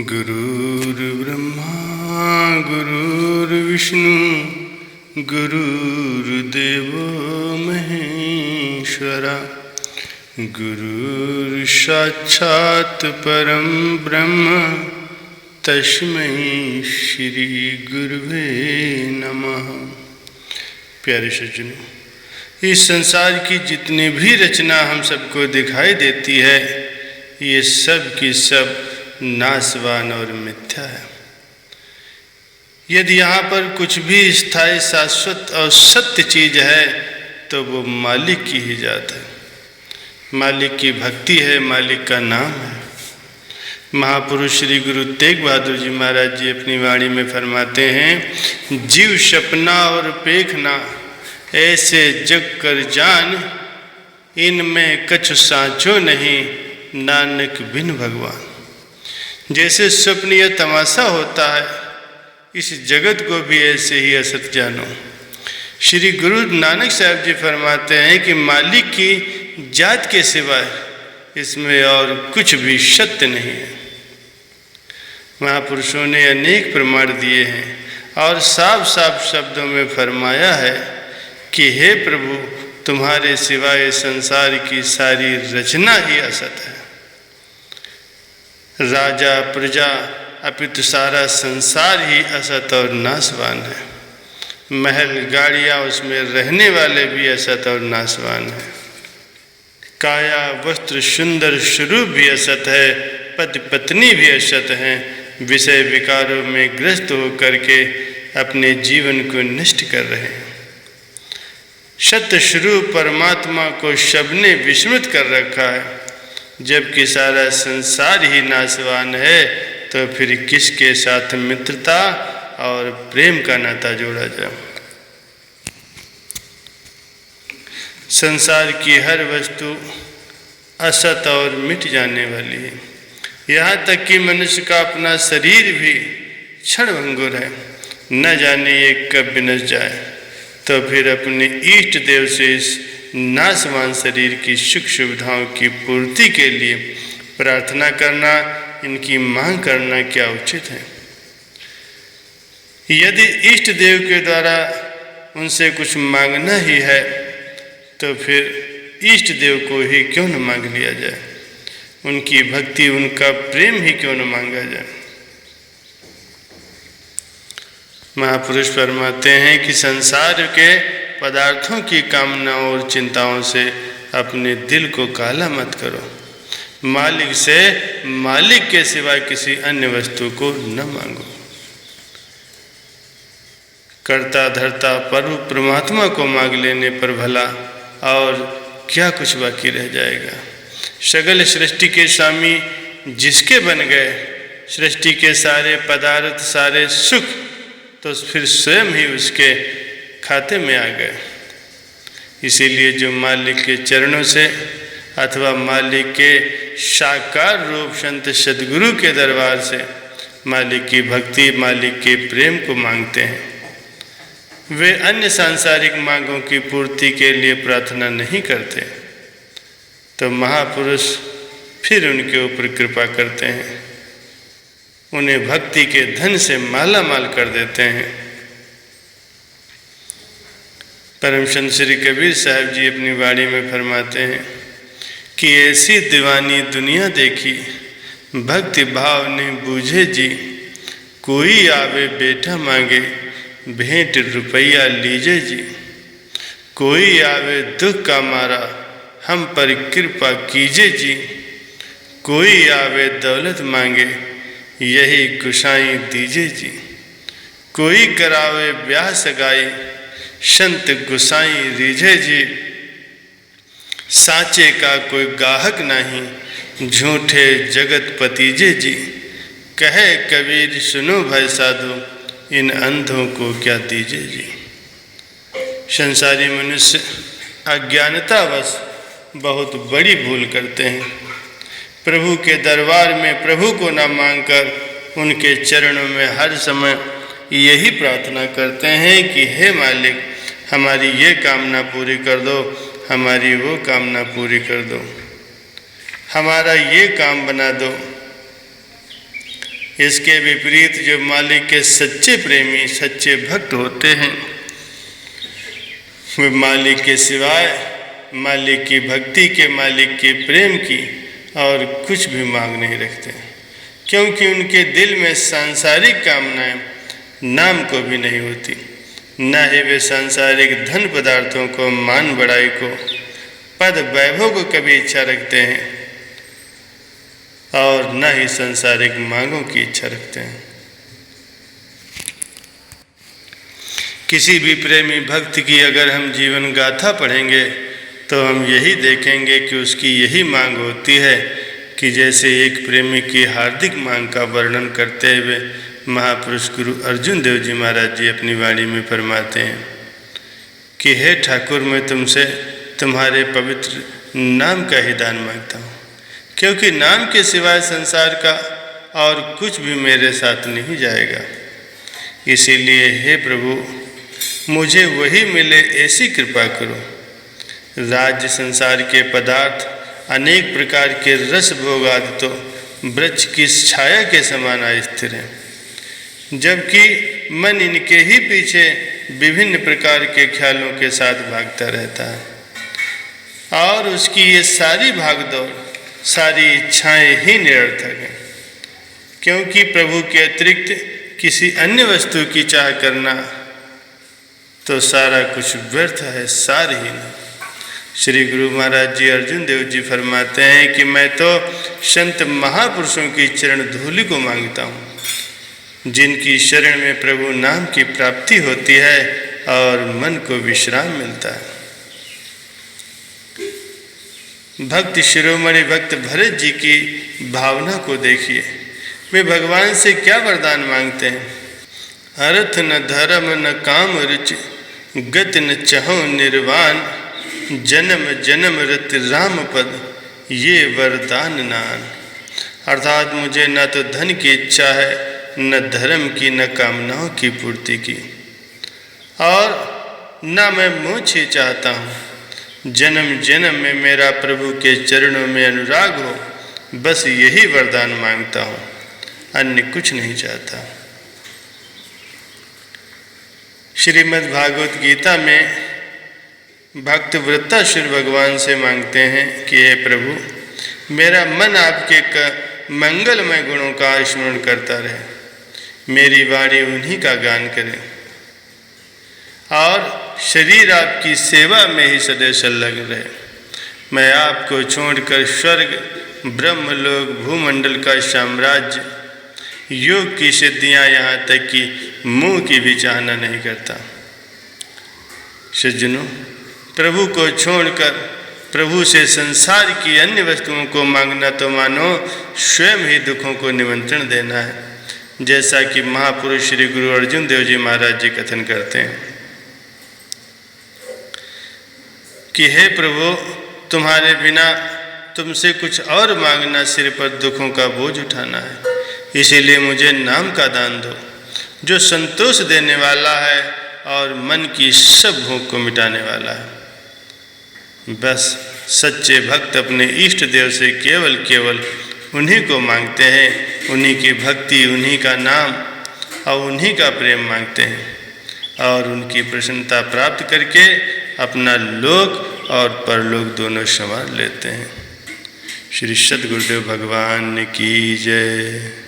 गुरुर्ब्रह्मा गुरुर्विष्णु गुरुर्देवो महेश्वरा गुरुर्साक्षात् परं ब्रह्म तस्मै श्री गुरुवे नमः। प्यारे सज्जनों, इस संसार की जितनी भी रचना हम सबको दिखाई देती है, ये सब की सब नाशवान और मिथ्या है। यदि यहाँ पर कुछ भी स्थायी शाश्वत और सत्य चीज है तो वो मालिक की ही जात है, मालिक की भक्ति है, मालिक का नाम है। महापुरुष श्री गुरु तेग बहादुर जी महाराज जी अपनी वाणी में फरमाते हैं, जीव सपना और पेखना ऐसे जग कर जान, इनमें कछु साँचो नहीं नानक बिन भगवान। जैसे स्वप्न या तमाशा होता है, इस जगत को भी ऐसे ही असत जानो। श्री गुरु नानक साहब जी फरमाते हैं कि मालिक की जात के सिवाय इसमें और कुछ भी सत्य नहीं है। महापुरुषों ने अनेक प्रमाण दिए हैं और साफ साफ शब्दों में फरमाया है कि हे प्रभु, तुम्हारे सिवाय संसार की सारी रचना ही असत है। राजा प्रजा अपितु सारा संसार ही असत और नाशवान है। महल गाड़ियाँ, उसमें रहने वाले भी असत और नाशवान है। काया वस्त्र सुंदर स्वरूप भी असत है, पति पत्नी भी असत हैं। विषय विकारों में ग्रस्त होकर के अपने जीवन को नष्ट कर रहे हैं। सत्य स्वरूप परमात्मा को सबने विस्मृत कर रखा है। जबकि सारा संसार ही नाशवान है, तो फिर किसके साथ मित्रता और प्रेम का नाता जोड़ा जाए। संसार की हर वस्तु असत और मिट जाने वाली है। यहाँ तक कि मनुष्य का अपना शरीर भी क्षणभंगुर है, न जाने ये कब विनश जाए। तो फिर अपने इष्ट देव से इस नाशवान शरीर की सुख सुविधाओं की पूर्ति के लिए प्रार्थना करना, इनकी मांग करना क्या उचित है। यदि इष्ट देव के द्वारा उनसे कुछ मांगना ही है, तो फिर इष्ट देव को ही क्यों न मांग लिया जाए, उनकी भक्ति, उनका प्रेम ही क्यों न मांगा जाए। महापुरुष फरमाते हैं कि संसार के पदार्थों की कामनाओं और चिंताओं से अपने दिल को काला मत करो। मालिक से, मालिक के सिवाय किसी अन्य वस्तु को न मांगो। कर्ता धर्ता प्रभु परमात्मा को मांग लेने पर भला और क्या कुछ बाकी रह जाएगा। सगल सृष्टि के स्वामी जिसके बन गए, सृष्टि के सारे पदार्थ, सारे सुख तो फिर स्वयं ही उसके खाते में आ गए। इसीलिए जो मालिक के चरणों से अथवा मालिक के साकार रूप संत सद्गुरु के दरबार से मालिक की भक्ति, मालिक के प्रेम को मांगते हैं, वे अन्य सांसारिक मांगों की पूर्ति के लिए प्रार्थना नहीं करते, तो महापुरुष फिर उनके ऊपर कृपा करते हैं, उन्हें भक्ति के धन से माला माल कर देते हैं। परम संत श्री कबीर साहब जी अपनी वाणी में फरमाते हैं कि ऐसी दीवानी दुनिया देखी, भक्ति भाव ने बूझे जी। कोई आवे बेटा मांगे, भेंट रुपया लीजे जी। कोई आवे दुख का मारा, हम पर कृपा कीजे जी। कोई आवे दौलत मांगे, यही गुसाई दीजे जी। कोई करावे ब्याह सगाई, संत गुसाई रीझे जी। साचे का कोई गाहक नहीं, झूठे जगत पतीजे जी। कहे कबीर सुनो भाई साधु, इन अंधों को क्या दीजे जी। संसारी मनुष्य अज्ञानतावश बहुत बड़ी भूल करते हैं। प्रभु के दरबार में प्रभु को न मांगकर उनके चरणों में हर समय यही प्रार्थना करते हैं कि हे मालिक, हमारी ये कामना पूरी कर दो, हमारी वो कामना पूरी कर दो, हमारा ये काम बना दो। इसके विपरीत जो मालिक के सच्चे प्रेमी, सच्चे भक्त होते हैं, वे मालिक के सिवाय, मालिक की भक्ति के, मालिक के प्रेम की और कुछ भी मांग नहीं रखते, क्योंकि उनके दिल में सांसारिक कामनाएं नाम को भी नहीं होती। न ही वे सांसारिक धन पदार्थों को, मान बढ़ाई को, पद वैभव को कभी इच्छा रखते हैं और न ही सांसारिक मांगों की इच्छा रखते हैं। किसी भी प्रेमी भक्त की अगर हम जीवन गाथा पढ़ेंगे तो हम यही देखेंगे कि उसकी यही मांग होती है कि जैसे एक प्रेमी की हार्दिक मांग का वर्णन करते हुए महापुरुष गुरु अर्जुन देव जी महाराज जी अपनी वाणी में फरमाते हैं कि हे ठाकुर, मैं तुमसे तुम्हारे पवित्र नाम का ही दान मांगता हूँ, क्योंकि नाम के सिवाय संसार का और कुछ भी मेरे साथ नहीं जाएगा। इसीलिए हे प्रभु, मुझे वही मिले ऐसी कृपा करो। राज्य, संसार के पदार्थ, अनेक प्रकार के रस भोग आदि तो वृक्ष की छाया के समान अस्थिर हैं, जबकि मन इनके ही पीछे विभिन्न प्रकार के ख्यालों के साथ भागता रहता है और उसकी ये सारी भागदौड़, सारी इच्छाएं ही निरर्थक हैं, क्योंकि प्रभु के अतिरिक्त किसी अन्य वस्तु की चाह करना तो सारा कुछ व्यर्थ है, सारहीन है। श्री गुरु महाराज जी अर्जुन देव जी फरमाते हैं कि मैं तो संत महापुरुषों की चरण धूलि को मांगता हूँ, जिनकी शरण में प्रभु नाम की प्राप्ति होती है और मन को विश्राम मिलता है। भक्त शिरोमणि भक्त भरत जी की भावना को देखिए, वे भगवान से क्या वरदान मांगते हैं। अर्थ न धर्म न काम रुचि, गति न चहो निर्वाण, जन्म जन्म रत राम पद, ये वरदान नान। अर्थात मुझे न तो धन की इच्छा है, न धर्म की, न कामनाओं की पूर्ति की, और न मैं मोक्ष ही चाहता हूँ। जन्म जन्म में मेरा प्रभु के चरणों में अनुराग हो, बस यही वरदान मांगता हूँ, अन्य कुछ नहीं चाहता। श्रीमद् भागवत गीता में भक्त वृत्तासुर भगवान से मांगते हैं कि हे प्रभु, मेरा मन आपके मंगलमय गुणों का स्मरण करता रहे, मेरी वाणी उन्हीं का गान करे और शरीर आपकी सेवा में ही सदैव संलग्न रहे। मैं आपको छोड़कर स्वर्ग, ब्रह्मलोक, भूमंडल का साम्राज्य, योग की सिद्धियां, यहाँ तक कि मुंह की भी चाहना नहीं करता। सज्जनों, प्रभु को छोड़कर प्रभु से संसार की अन्य वस्तुओं को मांगना तो मानो स्वयं ही दुखों को निमंत्रण देना है, जैसा कि महापुरुष श्री गुरु अर्जुन देव जी महाराज जी कथन करते हैं कि हे प्रभु, तुम्हारे बिना तुमसे कुछ और मांगना सिर पर दुखों का बोझ उठाना है। इसीलिए मुझे नाम का दान दो, जो संतोष देने वाला है और मन की सब भूख को मिटाने वाला है। बस सच्चे भक्त अपने इष्ट देव से केवल उन्हीं को मांगते हैं, उन्हीं की भक्ति, उन्हीं का नाम और उन्हीं का प्रेम मांगते हैं और उनकी प्रसन्नता प्राप्त करके अपना लोक और परलोक दोनों संवार लेते हैं। श्री सद्गुरुदेव भगवान की जय।